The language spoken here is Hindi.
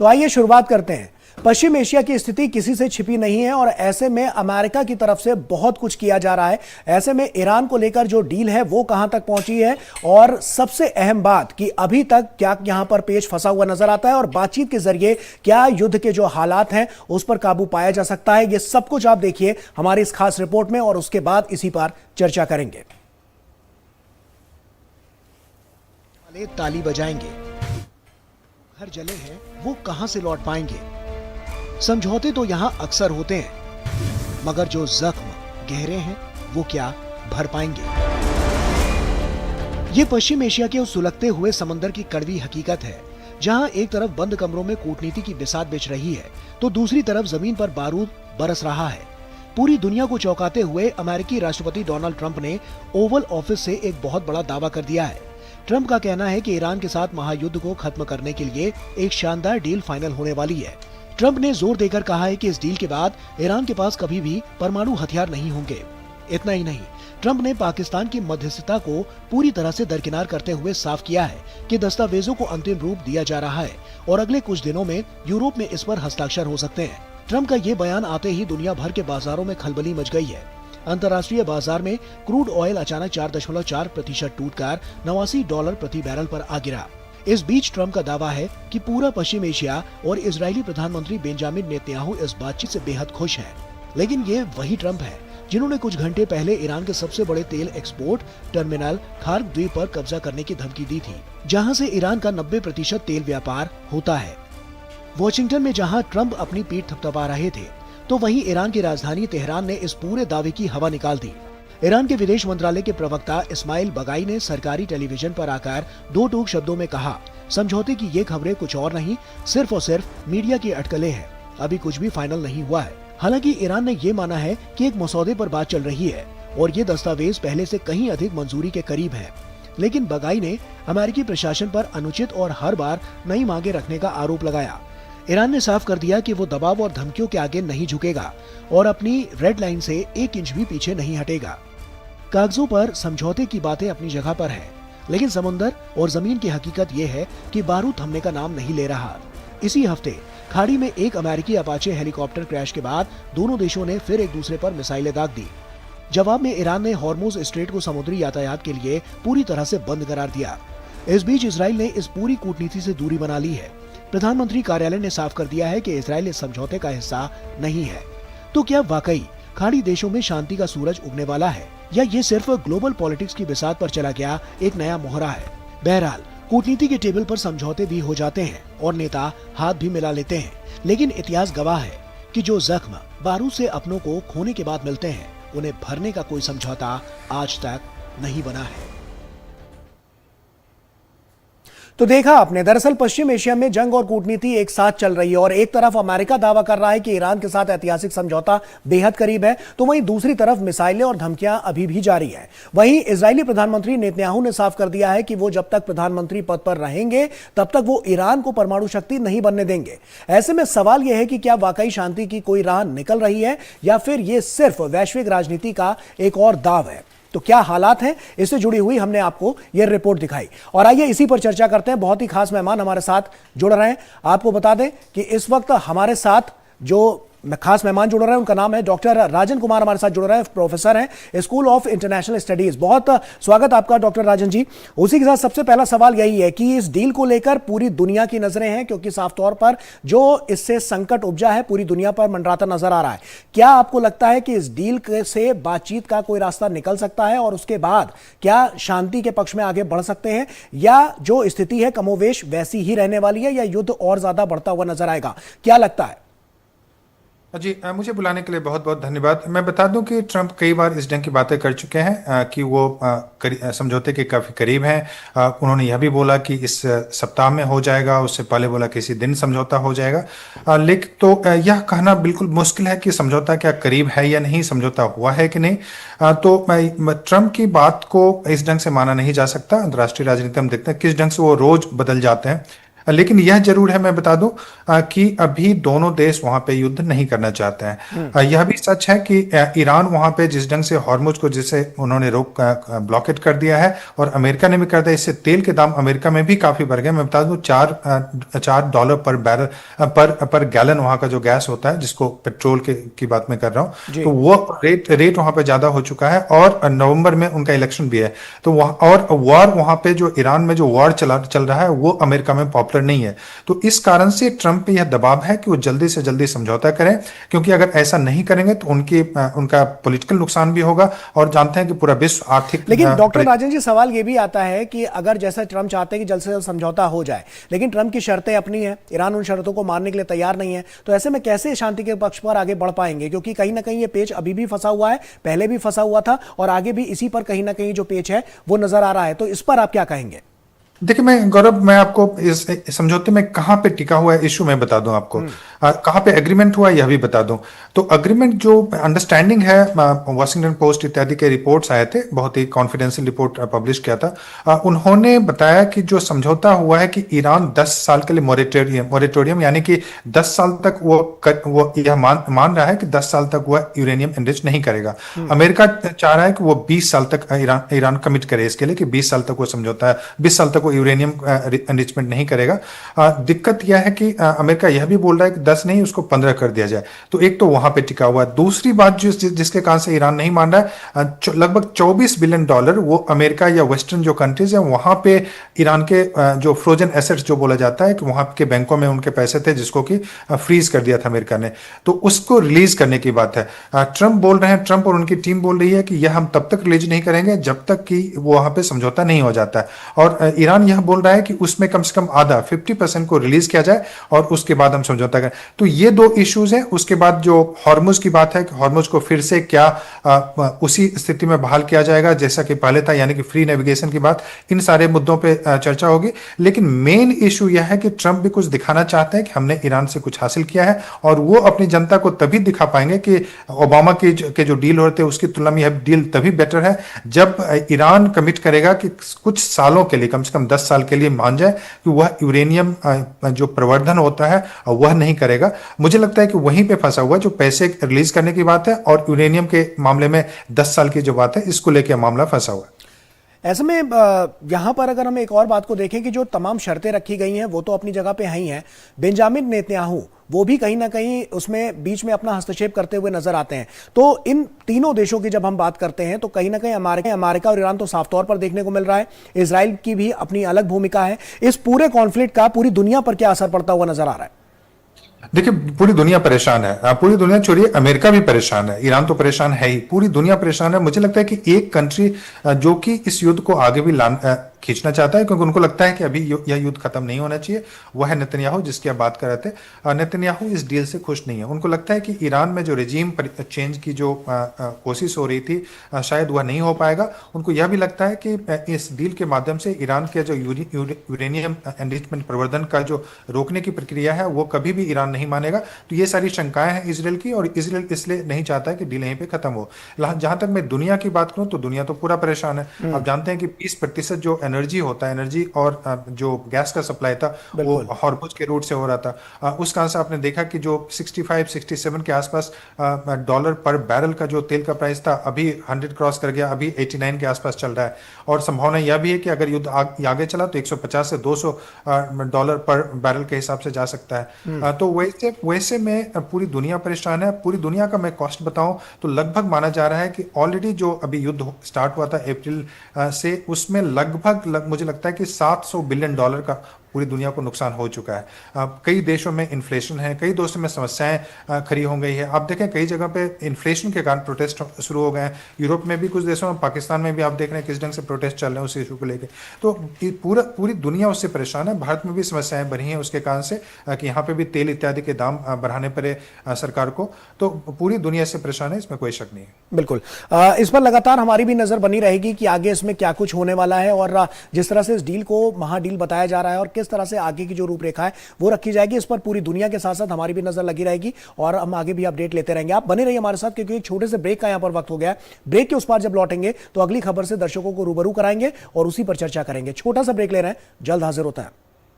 तो आइए शुरुआत करते हैं। पश्चिम एशिया की स्थिति किसी से छिपी नहीं है और ऐसे में अमेरिका की तरफ से बहुत कुछ किया जा रहा है। ऐसे में ईरान को लेकर जो डील है वो कहां तक पहुंची है और सबसे अहम बात कि अभी तक क्या यहां पर पेच फंसा हुआ नजर आता है और बातचीत के जरिए क्या युद्ध के जो हालात हैं उस पर काबू पाया जा सकता है, ये सब कुछ आप देखिए हमारी इस खास रिपोर्ट में और उसके बाद इसी पर चर्चा करेंगे। ताली बजाएंगे, घर जले हैं वो कहां से लौट पाएंगे। समझौते तो यहां अक्सर होते हैं मगर जो जख्म गहरे हैं वो क्या भर पाएंगे। ये पश्चिम एशिया के उस सुलगते हुए समंदर की कड़वी हकीकत है जहां एक तरफ बंद कमरों में कूटनीति की बिसात बिछ रही है तो दूसरी तरफ जमीन पर बारूद बरस रहा है। पूरी दुनिया को चौंकाते हुए अमेरिकी राष्ट्रपति डोनाल्ड ट्रंप ने ओवल ऑफिस से एक बहुत बड़ा दावा कर दिया है। ट्रंप का कहना है कि ईरान के साथ महायुद्ध को खत्म करने के लिए एक शानदार डील फाइनल होने वाली है। ट्रंप ने जोर देकर कहा है कि इस डील के बाद ईरान के पास कभी भी परमाणु हथियार नहीं होंगे। इतना ही नहीं, ट्रंप ने पाकिस्तान की मध्यस्थता को पूरी तरह से दरकिनार करते हुए साफ किया है कि दस्तावेजों को अंतिम रूप दिया जा रहा है और अगले कुछ दिनों में यूरोप में इस पर हस्ताक्षर हो सकते हैं। ट्रंप का ये बयान आते ही दुनिया भर के बाजारों में खलबली मच गई है। अंतर्राष्ट्रीय बाजार में क्रूड ऑयल अचानक 4.4% टूटकर $89 प्रति बैरल पर आ गिरा। इस बीच ट्रंप का दावा है कि पूरा पश्चिम एशिया और इजरायली प्रधानमंत्री बेंजामिन नेतन्याहू इस बातचीत से बेहद खुश है। लेकिन ये वही ट्रंप है जिन्होंने कुछ घंटे पहले ईरान के सबसे बड़े तेल एक्सपोर्ट टर्मिनल खार्क द्वीप पर कब्जा करने की धमकी दी थी, जहां से ईरान का 90% तेल व्यापार होता है। वॉशिंगटन में जहां ट्रंप अपनी पीठ थपथपा रहे थे तो वहीं ईरान की राजधानी तेहरान ने इस पूरे दावे की हवा निकाल दी। ईरान के विदेश मंत्रालय के प्रवक्ता इस्माइल बगाई ने सरकारी टेलीविजन पर आकर दो टूक शब्दों में कहा, समझौते की ये खबरें कुछ और नहीं, सिर्फ और सिर्फ मीडिया की अटकलें हैं। अभी कुछ भी फाइनल नहीं हुआ है। हालांकि ईरान ने ये माना है कि एक मसौदे पर बात चल रही है और ये दस्तावेज पहले से कहीं अधिक मंजूरी के करीब है। लेकिन बगाई ने अमेरिकी प्रशासन पर अनुचित और हर बार नई मांगे रखने का आरोप लगाया। ईरान ने साफ कर दिया कि वो दबाव और धमकियों के आगे नहीं झुकेगा और अपनी रेड लाइन से 1 इंच भी पीछे नहीं हटेगा। कागजों पर समझौते की बातें अपनी जगह पर है, लेकिन समुद्र और जमीन की हकीकत ये है कि बारूद थमने का नाम नहीं ले रहा। इसी हफ्ते खाड़ी में एक अमेरिकी अपाचे हेलीकॉप्टर क्रैश के बाद दोनों देशों ने फिर एक दूसरे पर मिसाइलें दाग दी। जवाब में ईरान ने हॉर्मुज स्ट्रेट को समुद्री यातायात के लिए पूरी तरह से बंद करार दिया। इस बीच इजराइल ने इस पूरी कूटनीति से दूरी बना ली है। प्रधानमंत्री कार्यालय ने साफ कर दिया है कि इजराइल इस समझौते का हिस्सा नहीं है। तो क्या वाकई खाड़ी देशों में शांति का सूरज उगने वाला है या ये सिर्फ ग्लोबल पॉलिटिक्स की बिसात पर चला गया एक नया मोहरा है। बहरहाल कूटनीति के टेबल पर समझौते भी हो जाते हैं और नेता हाथ भी मिला लेते हैं, लेकिन इतिहास गवाह है कि जो जख्म बारूद से अपनों को खोने के बाद मिलते हैं उन्हें भरने का कोई समझौता आज तक नहीं बना है। तो देखा आपने, दरअसल पश्चिम एशिया में जंग और कूटनीति एक साथ चल रही है और एक तरफ अमेरिका दावा कर रहा है कि ईरान के साथ ऐतिहासिक समझौता बेहद करीब है, तो वहीं दूसरी तरफ मिसाइलें और धमकियां अभी भी जारी है। वहीं इजरायली प्रधानमंत्री नेतन्याहू ने साफ कर दिया है कि वो जब तक प्रधानमंत्री पद पर रहेंगे तब तक वो ईरान को परमाणु शक्ति नहीं बनने देंगे। ऐसे में सवाल यह है कि क्या वाकई शांति की कोई राह निकल रही है या फिर ये सिर्फ वैश्विक राजनीति का एक और दाव है। तो क्या हालात हैं, इससे जुड़ी हुई हमने आपको यह रिपोर्ट दिखाई और आइए इसी पर चर्चा करते हैं। बहुत ही खास मेहमान हमारे साथ जुड़ रहे हैं। आपको बता दें कि इस वक्त हमारे साथ जो खास मेहमान जुड़ रहे हैं उनका नाम है डॉक्टर राजन कुमार, हमारे साथ जुड़ रहे हैं, प्रोफेसर हैं स्कूल ऑफ इंटरनेशनल स्टडीज। बहुत स्वागत आपका डॉक्टर राजन जी। उसी के साथ सबसे पहला सवाल यही है कि इस डील को लेकर पूरी दुनिया की नजरें हैं क्योंकि साफ तौर पर जो इससे संकट उपजा है पूरी दुनिया पर मंडराता नजर आ रहा है। क्या आपको लगता है कि इस डील से बातचीत का कोई रास्ता निकल सकता है और उसके बाद क्या शांति के पक्ष में आगे बढ़ सकते हैं या जो स्थिति है कमोवेश वैसी ही रहने वाली है या युद्ध और ज्यादा बढ़ता हुआ नजर आएगा, क्या लगता है? जी, मुझे बुलाने के लिए बहुत बहुत धन्यवाद। मैं बता दूं कि ट्रंप कई बार इस ढंग की बातें कर चुके हैं कि वो समझौते के काफ़ी करीब हैं। उन्होंने यह भी बोला कि इस सप्ताह में हो जाएगा, उससे पहले बोला कि इसी दिन समझौता हो जाएगा। लेकिन तो यह कहना बिल्कुल मुश्किल है कि समझौता क्या करीब है या नहीं, समझौता हुआ है कि नहीं। तो ट्रंप की बात को इस ढंग से माना नहीं जा सकता। अंतर्राष्ट्रीय राजनीति हम देखते हैं किस ढंग से वो रोज बदल जाते हैं। लेकिन यह जरूर है, मैं बता दूं कि अभी दोनों देश वहां पे युद्ध नहीं करना चाहते हैं। यह भी सच है कि ईरान वहां पे जिस ढंग से हॉर्मुज को जिसे उन्होंने रोक ब्लॉकेट कर दिया है, और अमेरिका ने भी कर दिया, इससे तेल के दाम अमेरिका में भी काफी बढ़ गए। मैं बता दूं $4 पर बैरल पर गैलन वहां का जो गैस होता है, जिसको पेट्रोल की बात मैं कर रहा हूं, तो वो रेट वहां पे ज्यादा हो चुका है। और नवंबर में उनका इलेक्शन भी है, तो वहां और वॉर वहां पे जो ईरान में जो वॉर चल रहा है वो अमेरिका में पॉपुलर नहीं है। तो इस कारण से ट्रंप पे यह दबाव है कि वो जल्दी से जल्दी समझौता करें, क्योंकि अगर ऐसा नहीं करेंगे तो उनका पॉलिटिकल नुकसान भी होगा, और जानते हैं कि पूरा विश्व आर्थिक। लेकिन डॉक्टर राजन जी, सवाल यह भी आता है कि अगर जैसा ट्रंप चाहते हैं कि जल्द से जल्द समझौता हो जाए, लेकिन ट्रंप की शर्तें अपनी हैं, ईरान उन शर्तों को मानने के लिए तैयार नहीं है, तो ऐसे में कैसे शांति के पक्ष पर आगे बढ़ पाएंगे? क्योंकि कहीं ना कहीं ये पेच अभी भी फंसा हुआ है, पहले भी फंसा हुआ था, और आगे भी इसी पर कहीं ना कहीं जो पेच है वो नजर आ रहा है। तो इस पर आप क्या कहेंगे? देखिए, मैं आपको इस समझौते में कहां पे टिका हुआ है इशू मैं बता दूं आपको, कहां पे एग्रीमेंट हुआ यह भी बता दूं। तो एग्रीमेंट जो अंडरस्टैंडिंग है, वॉशिंगटन पोस्ट इत्यादि के रिपोर्ट्स आए थे, बहुत ही कॉन्फिडेंशियल रिपोर्ट पब्लिश किया था। उन्होंने बताया कि जो समझौता हुआ है कि ईरान 10 साल के लिए मोरेटोरियम यानी कि 10 साल तक वो यह मान रहा है कि 10 साल तक वह यूरेनियम एनरिच नहीं करेगा। अमेरिका चाह रहा है कि वो 20 साल तक ईरान कमिट करे इसके लिए, कि 20 साल तक वो समझौता है, 20 साल तक यूरेनियम एनरिचमेंट नहीं करेगा। दिक्कत यह है कि अमेरिका यह भी बोल रहा है कि 10 नहीं, उसको 15 कर दिया जाए। तो एक तो वहां पे टिका हुआ है। दूसरी बात जिसके कारण से ईरान नहीं मान रहा है, लगभग $24 बिलियन वो अमेरिका या वेस्टर्न जो कंट्रीज है वहां पे ईरान के जो फ्रोजन एसेट्स जो बोला जाता है कि वहां के बैंकों में उनके पैसे थे, जिसको कि फ्रीज कर दिया था अमेरिका ने, तो उसको रिलीज करने की बात है। ट्रंप बोल रहे हैं, ट्रंप और उनकी टीम बोल रही है कि यह हम तब तक रिलीज नहीं करेंगे जब तक कि वो वहां पे समझौता नहीं हो जाता है। और ईरान यह बोल रहा है कि उसमें कम से कम आधा 50% को रिलीज किया जाए और उसके बाद हम समझौता करें। तो ये दो इश्यूज हैं। उसके बाद जो हॉर्मुज की बात है कि हॉर्मुज को फिर से क्या उसी स्थिति में बहाल किया जाएगा जैसा कि पहले था, यानी कि फ्री नेविगेशन की बात, इन सारे मुद्दों पे चर्चा होगी। लेकिन मेन इशू यह है कि ट्रंप भी कुछ दिखाना चाहते हैं कि हमने ईरान से कुछ हासिल किया है, और वो अपनी जनता को तभी दिखा पाएंगे कि ओबामा के जो डील होते हैं उसकी तुलना में यह डील तभी बेटर है जब ईरान कमिट करेगा कि कुछ सालों के लिए, कम से कम 10 साल के लिए मान जाए कि वह यूरेनियम जो प्रवर्धन होता है वह नहीं करेगा। मुझे लगता है कि वहीं पे फंसा हुआ जो पैसे रिलीज करने की बात है और यूरेनियम के मामले में 10 साल की जो बात है, इसको लेकर मामला फंसा हुआ है। ऐसे में यहां पर अगर हम एक और बात को देखें कि जो तमाम शर्तें रखी गई हैं वो तो अपनी जगह पे ही हैं, बेंजामिन नेतन्याहू वो भी कहीं ना कहीं उसमें बीच में अपना हस्तक्षेप करते हुए नजर आते हैं। तो इन तीनों देशों की जब हम बात करते हैं तो कहीं ना कहीं अमेरिका और ईरान तो साफ तौर पर देखने को मिल रहा है, इजराइल की भी अपनी अलग भूमिका है। इस पूरे कॉन्फ्लिक्ट का पूरी दुनिया पर क्या असर पड़ता हुआ नजर आ रहा है? देखिए, पूरी दुनिया परेशान है, पूरी दुनिया छोड़िए, अमेरिका भी परेशान है, ईरान तो परेशान है ही, पूरी दुनिया परेशान है। मुझे लगता है कि एक कंट्री जो कि इस युद्ध को आगे भी खींचना चाहता है, क्योंकि उनको लगता है कि अभी यह युद्ध खत्म नहीं होना चाहिए, वह है नेतन्याहू, जिसकी आप बात कर रहे थे। नेतन्याहू इस डील से खुश नहीं है। उनको लगता है कि ईरान में जो रेजीम चेंज की जो कोशिश हो रही थी, शायद वह नहीं हो पाएगा। उनको यह भी लगता है कि इस डील के माध्यम से ईरान के जो यूरेनियम एनरिचमेंट प्रवर्धन का जो रोकने की प्रक्रिया है वो कभी भी ईरान नहीं मानेगा। तो ये सारी शंकाएं हैं इसराइल की, और इसराइल इसलिए नहीं चाहता है कि डील यहीं पे खत्म हो। जहां तक मैं दुनिया की बात करूं तो दुनिया तो पूरा परेशान है। आप जानते हैं कि 20% जो एनर्जी होता है, एनर्जी और जो गैस का सप्लाई था वो हॉर्मुज के रूट से हो रहा था। उस कारण से आपने देखा कि जो 65-67 के आसपास डॉलर पर बैरल का जो तेल का प्राइस था, अभी 100 क्रॉस कर गया, अभी 89 के आसपास चल रहा है। और संभावना यह भी है कि अगर युद्ध आगे चला तो 150 से 200 डॉलर पर बैरल के हिसाब से जा सकता है। तो वैसे में पूरी दुनिया परेशान है। पूरी दुनिया का मैं कॉस्ट बताऊं तो लगभग माना जा रहा है कि ऑलरेडी जो अभी युद्ध स्टार्ट हुआ था अप्रैल से, उसमें लगभग मुझे लगता है कि $700 बिलियन का पूरी दुनिया को नुकसान हो चुका है। कई देशों में इन्फ्लेशन है, कई देशों में समस्याएं खड़ी हो गई है। आप देखें कई जगह पे इन्फ्लेशन के कारण प्रोटेस्ट शुरू हो गए हैं। यूरोप में भी कुछ देशों में, पाकिस्तान में भी आप देख रहे हैं किस ढंग से प्रोटेस्ट चल रहे हैं उस इशू को लेकर। तो पूरी दुनिया उससे परेशान है। भारत में भी समस्याएं बढ़ी हैं उसके कारण से कि यहाँ पे भी तेल इत्यादि के दाम बढ़ाने पड़े सरकार को। तो पूरी दुनिया से परेशान है, इसमें कोई शक नहीं है। बिल्कुल, इस पर लगातार हमारी भी नजर बनी रहेगी कि आगे इसमें क्या कुछ होने वाला है, और जिस तरह से इस डील को महाडील बताया जा रहा है और किस तरह से आगे की जो रूपरेखा है वो रखी जाएगी, इस पर पूरी दुनिया के साथ साथ हमारी भी नजर लगी रहेगी और हम आगे भी अपडेट लेते रहेंगे। आप बने रहिए हमारे साथ, क्योंकि एक छोटे से ब्रेक का यहां पर वक्त हो गया है। ब्रेक के उस पार जब लौटेंगे तो अगली खबर से दर्शकों को रूबरू कराएंगे और उसी पर चर्चा करेंगे। छोटा सा ब्रेक ले रहे हैं, जल्द हाजिर होता है।